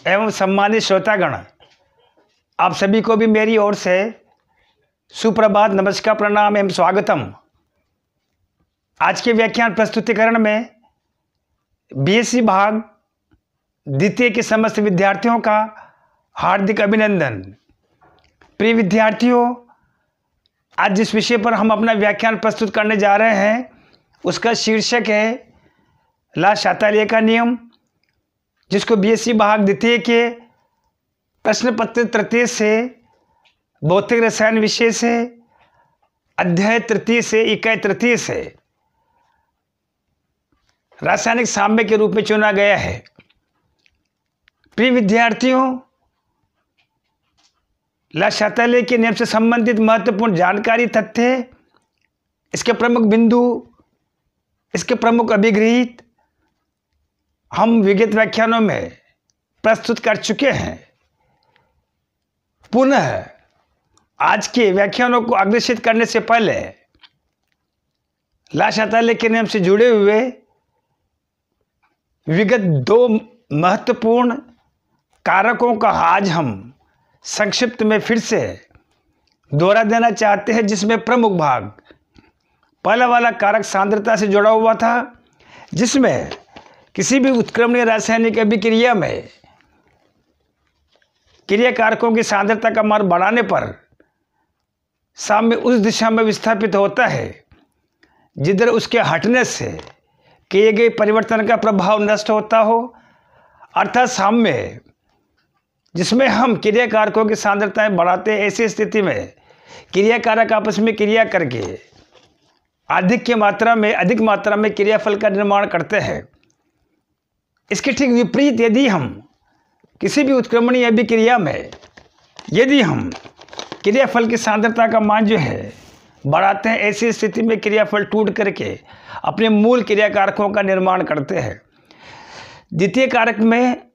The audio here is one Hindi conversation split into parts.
एवं सम्मानित श्रोतागण, आप सभी को भी मेरी ओर से सुप्रभात, नमस्कार, प्रणाम एवं स्वागतम। आज के व्याख्यान प्रस्तुतिकरण में बीएससी भाग द्वितीय के समस्त विद्यार्थियों का हार्दिक अभिनंदन। प्रिय विद्यार्थियों, आज जिस विषय पर हम अपना व्याख्यान प्रस्तुत करने जा रहे हैं उसका शीर्षक है ला शातालिया का नियम, जिसको बीएससी भाग द्वितीय के प्रश्न पत्र तृतीय से भौतिक रसायन विषय से अध्याय तृतीय से इकाई तृतीय से रासायनिक साम्य के रूप में चुना गया है। प्रिय विद्यार्थियों, ला शातालिया के नियम से संबंधित महत्वपूर्ण जानकारी, तथ्य, इसके प्रमुख बिंदु, इसके प्रमुख अभिगृहित हम विगत व्याख्यानों में प्रस्तुत कर चुके हैं। पुनः आज के व्याख्यानों को अग्रसित करने से पहले ला शातालिया के नियम से जुड़े हुए विगत दो महत्वपूर्ण कारकों का आज हम संक्षिप्त में फिर से दोहरा देना चाहते हैं, जिसमें प्रमुख भाग पहला वाला कारक सांद्रता से जुड़ा हुआ था, जिसमें किसी भी उत्क्रमणीय रासायनिक अभिक्रिया में क्रिया कारकों की सांद्रता का मान बढ़ाने पर साम्य उस दिशा में विस्थापित होता है जिधर उसके हटने से किए गए परिवर्तन का प्रभाव नष्ट होता हो, अर्थात साम्य जिसमें हम क्रिया कारकों की सांद्रताएं बढ़ाते हैं। ऐसी स्थिति में क्रिया कारक आपस में क्रिया करके अधिक मात्रा में क्रियाफल का निर्माण करते हैं। इसके ठीक विपरीत यदि हम किसी भी उत्क्रमणीय अभिक्रिया में यदि हम क्रियाफल की सांद्रता का मान जो है बढ़ाते हैं, ऐसी स्थिति में क्रियाफल टूट करके अपने मूल क्रिया कारकों का निर्माण करते हैं। द्वितीय कारक में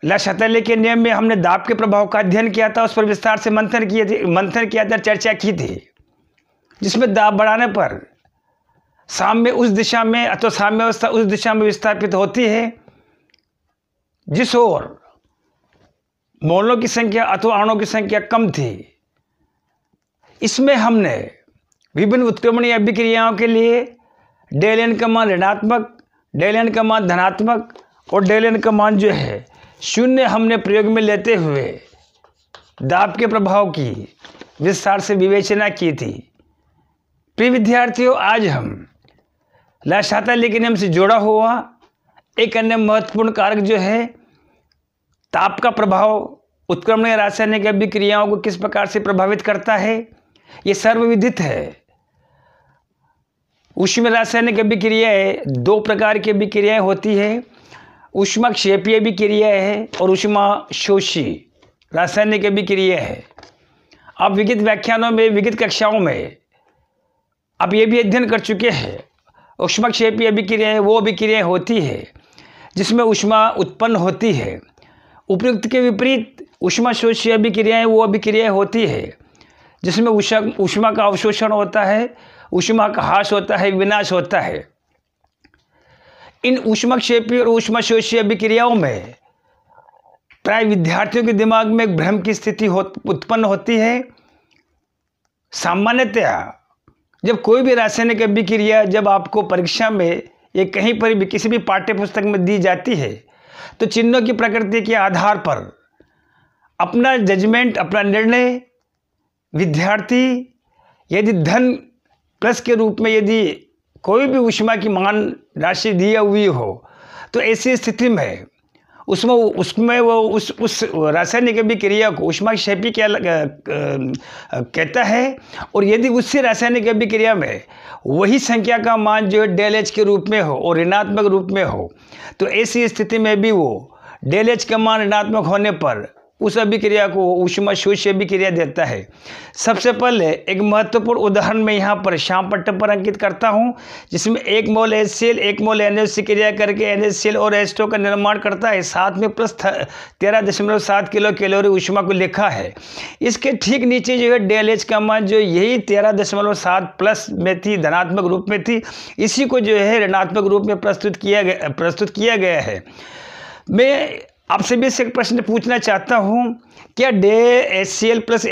ला शातालिया के नियम में हमने दाब के प्रभाव का अध्ययन किया था, उस पर विस्तार से मंथन किया था, चर्चा की थी, जिसमें दाब बढ़ाने पर साम्य उस दिशा में अथवा साम्यावस्था उस दिशा में विस्थापित होती है जिस ओर मोलों की संख्या अथवा अणुओं की संख्या कम थी। इसमें हमने विभिन्न उत्क्रमणीय अभिक्रियाओं के लिए डेल एन का मान ऋणात्मक, डेल एन का मान धनात्मक और डेल एन का मान जो है शून्य हमने प्रयोग में लेते हुए दाब के प्रभाव की विस्तार से विवेचना की थी। प्रिय विद्यार्थियों, आज हम ला शातालिया के नियम से जुड़ा हुआ एक अन्य महत्वपूर्ण कारक जो है ताप का प्रभाव उत्क्रमणीय रासायनिक अभिक्रियाओं को किस प्रकार से प्रभावित करता है, ये सर्वविदित है। ऊष्मीय रासायनिक अभिक्रियाएं दो प्रकार की अभिक्रियाएं होती है, ऊष्माक्षेपीय अभिक्रिया है और ऊष्मा शोषी रासायनिक अभिक्रिया है। अब विगत व्याख्यानों में, विगत कक्षाओं में अब ये भी अध्ययन कर चुके हैं, ऊष्माक्षेपीय अभिक्रियाएं वो अभिक्रियाएं होती है जिसमें ऊष्मा उत्पन्न होती है। उपयुक्त के विपरीत ऊष्मा शोषी अभिक्रियाएं वो अभिक्रियाएं होती है जिसमें ऊष्मा का अवशोषण होता है, ऊष्मा का ह्रास होता है, विनाश होता है। इन ऊष्माक्षेपी और ऊष्मा शोषी अभिक्रियाओं में प्राय विद्यार्थियों के दिमाग में एक भ्रम की स्थिति उत्पन्न होती है। सामान्यतया जब कोई भी रासायनिक अभिक्रिया जब आपको परीक्षा में या कहीं पर भी किसी भी पाठ्य पुस्तक में दी जाती है तो चिन्हों की प्रकृति के आधार पर अपना जजमेंट, अपना निर्णय विद्यार्थी यदि धन प्लस के रूप में यदि कोई भी ऊष्मा की मान राशि दी हुई हो तो ऐसी स्थिति में उसमें वो उस रासायनिक अभिक्रिया को ऊष्माक्षेपी कहता है। और यदि उसी रासायनिक अभिक्रिया में वही संख्या का मान जो है डेल एच के रूप में हो और ऋणात्मक रूप में हो तो ऐसी स्थिति में भी वो डेल एच का मान ऋणात्मक होने पर उस अभिक्रिया को ऊष्मा शोषी अभिक्रिया देता है। सबसे पहले एक महत्वपूर्ण उदाहरण मैं यहाँ पर श्याम पट्टे पर अंकित करता हूँ, जिसमें 1 मोल HCl 1 मोल NH से क्रिया करके NaCl और H2 का निर्माण करता है, साथ में प्लस 13.7 किलो कैलोरी ऊष्मा को लिखा है। इसके ठीक नीचे जो है डेल एच का मान जो यही 13.7 प्लस में थी, धनात्मक रूप में थी, इसी को जो है ऋणात्मक रूप में प्रस्तुत किया गया है। मैं आपसे भी एक प्रश्न पूछना चाहता हूँ, क्या HCl प्लस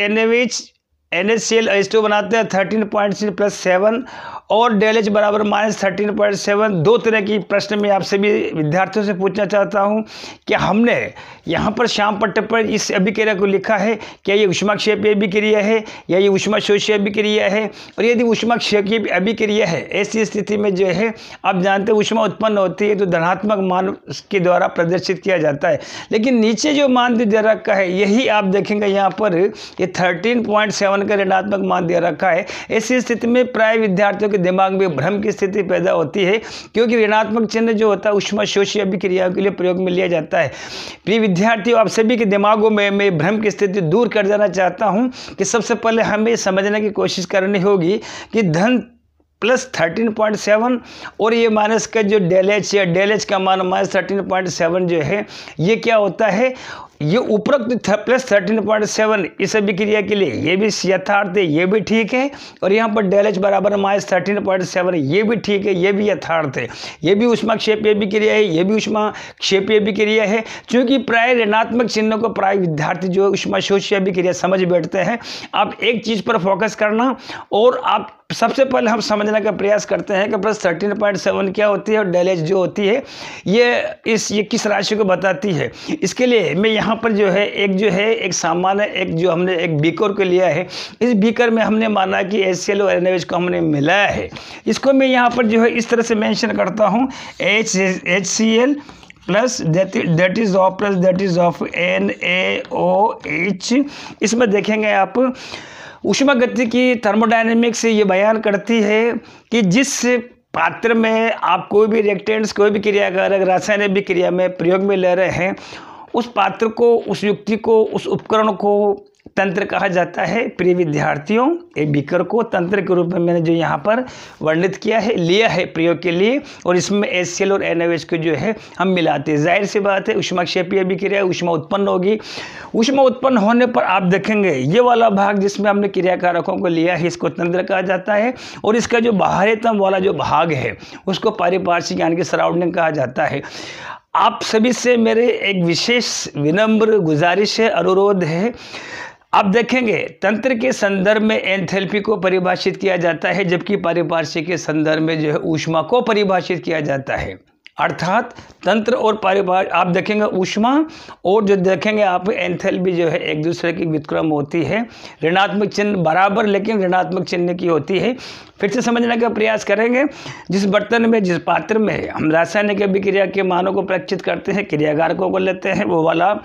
NaCl H2 बनाते हैं 13.6 प्लस 7 और ΔH बराबर -13.7। दो तरह की प्रश्न मैं आपसे भी विद्यार्थियों से पूछना चाहता हूं कि हमने यहाँ पर श्याम पट्टे पर इस अभिक्रिया को लिखा है, क्या ये ऊष्माक्षेपीय अभिक्रिया है या ये ऊष्माशोषी अभिक्रिया है, और यदि ऊष्माक्षेपीय अभिक्रिया है ऐसी स्थिति में जो है आप जानते हैं ऊष्मा उत्पन्न होती है तो धनात्मक मान के द्वारा प्रदर्शित किया जाता है। लेकिन नीचे जो मान दे रखा है यही आप देखेंगे यहाँ पर ये 13.7 का ऋणात्मक मान दे रखा है। ऐसी स्थिति में प्राय विद्यार्थियों के दिमाग में भ्रम की स्थिति पैदा होती है, क्योंकि ऋणात्मक चिन्ह जो होता है ऊष्माशोषी अभिक्रियाओं के लिए प्रयोग में लिया जाता है। प्रिय विद्यार्थियों, आप सभी के दिमागों में मैं भ्रम की स्थिति दूर कर देना चाहता हूं कि सबसे पहले हमें समझने की कोशिश करनी होगी कि धन प्लस 13.7 और ये माइनस का जो ΔH या ΔH का मान -13.7 जो है ये क्या होता है, ये उपरोक्त प्लस 13.7 इस अभिक्रिया के लिए ये भी यथार्थ है, ये भी ठीक है, और यहाँ पर ΔH बराबर -13.7 ये भी ठीक है, ये भी यथार्थ है। ये भी ऊष्माक्षेपीय अभिक्रिया है, ये भी ऊष्माक्षेपीय अभिक्रिया है। क्योंकि प्राय ऋणात्मक चिन्हों को प्राय विद्यार्थी जो ऊष्माशोषी अभिक्रिया समझ बैठते हैं। आप एक चीज़ पर फोकस करना, और आप सबसे पहले हम समझने का प्रयास करते हैं कि प्लस 13.7 क्या होती है और ΔH जो होती है ये किस राशि को बताती है। इसके लिए मैं यहाँ पर जो है एक सामान्य एक जो हमने एक बीकर को लिया है, इस बीकर में हमने माना कि HCl और NaOH को हमने मिलाया है। इसको मैं यहाँ पर जो है इस तरह से मेंशन करता हूँ, HCl plus that is of NaOH। इसमें देखेंगे आप ऊष्मा गति की थर्मोडायनेमिक्स ये बयान करती है कि जिस पात्र में आप कोई भी रिएक्टेंट्स कोई भी क्रियाकारक रासायनिक अभिक्रिया में प्रयोग में ले रहे हैं, उस पात्र को, उस युक्ति को, उस उपकरण को तंत्र कहा जाता है। प्रिय विद्यार्थियों, एक बीकर को तंत्र के रूप में मैंने जो यहाँ पर वर्णित किया है, लिया है प्रयोग के लिए, और इसमें HCl और NaOH को जो है हम मिलाते हैं। जाहिर सी बात है ऊष्माक्षेपीय अभिक्रिया, ऊष्मा उत्पन्न होगी। ऊष्मा उत्पन्न होने पर आप देखेंगे ये वाला भाग जिसमें हमने क्रियाकारकों को लिया है इसको तंत्र कहा जाता है, और इसका जो बाहरीतम वाला जो भाग है उसको पारिपार्श्विक यानी कि सराउंडिंग कहा जाता है। आप सभी से मेरे एक विशेष विनम्र गुजारिश है, अनुरोध है। आप देखेंगे तंत्र के संदर्भ में एंथैल्पी को परिभाषित किया जाता है, जबकि पारिपार्श्विक के संदर्भ में जो है ऊष्मा को परिभाषित किया जाता है। अर्थात तंत्र और पारिभाषिक आप देखेंगे ऊष्मा और जो देखेंगे आप एंथैल्पी जो है एक दूसरे की व्युत्क्रम होती है, ऋणात्मक चिन्ह बराबर लेकिन ऋणात्मक चिन्ह की होती है। फिर से समझने का प्रयास करेंगे, जिस बर्तन में जिस पात्र में हम रासायनिक अभिक्रिया के मानों को प्रक्षित करते हैं, क्रियाकारकों को लेते हैं, वो वाला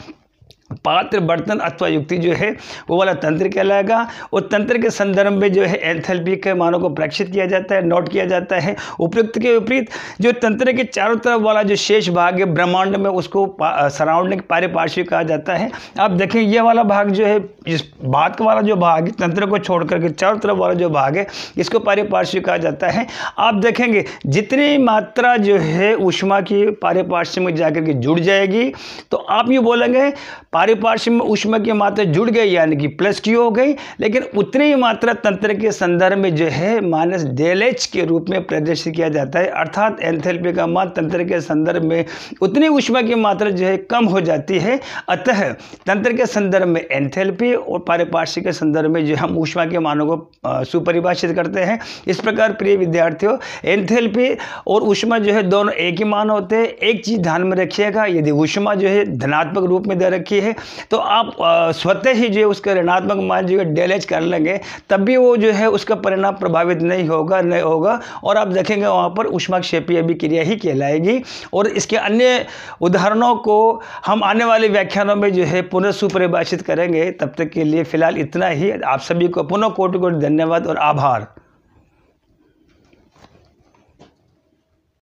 पात्र, बर्तन अथवा युक्ति जो है वो वाला तंत्र कहलाएगा। और तंत्र के संदर्भ में जो है एंथैल्पी के मानों को प्रेक्षित किया जाता है, नोट किया जाता है। उपयुक्त के विपरीत जो तंत्र के चारों तरफ वाला जो शेष भाग है ब्रह्मांड में, उसको सराउंडिंग पारिपार्श्विक कहा जाता है। आप देखें ये वाला भाग जो है, इस भाग वाला जो भाग तंत्र को छोड़ करके चारों तरफ वाला जो भाग है इसको पारिपार्श्विक कहा जाता है। आप देखेंगे जितनी मात्रा जो है ऊष्मा की पारिपार्श्विक में जाकर के जुड़ जाएगी, तो आप ये बोलेंगे पारिपार्श्विक में ऊष्मा की मात्रा जुड़ गई यानी कि प्लस Q हो गई, लेकिन उतनी ही मात्रा तंत्र के संदर्भ में जो है माइनस ΔH के रूप में प्रदर्शित किया जाता है। अर्थात एंथैल्पी का मान तंत्र के संदर्भ में उतनी ऊष्मा की मात्रा जो है कम हो जाती है। अतः तंत्र के संदर्भ में एंथैल्पी और पारिपार्श्विक के संदर्भ में जो हम ऊष्मा के मानों को सुपरिभाषित करते हैं। इस प्रकार प्रिय विद्यार्थियों, एंथैल्पी और ऊष्मा जो है दोनों एक ही मान होते हैं। एक चीज ध्यान में रखिएगा, यदि ऊष्मा जो है धनात्मक रूप में दे रखी है तो आप स्वतः ही जो है उसका ऋणात्मक मान जो है ΔH कर लेंगे, तब भी वो जो है उसका परिणाम प्रभावित नहीं होगा और आप देखेंगे वहाँ पर ऊष्माक्षेपीय अभिक्रिया ही कहलाएगी। और इसके अन्य उदाहरणों को हम आने वाले व्याख्यानों में जो है पुनः सुपरिभाषित करेंगे। तब तक के लिए फिलहाल इतना ही। आप सभी को पुनः कोटि-कोटि धन्यवाद और आभार।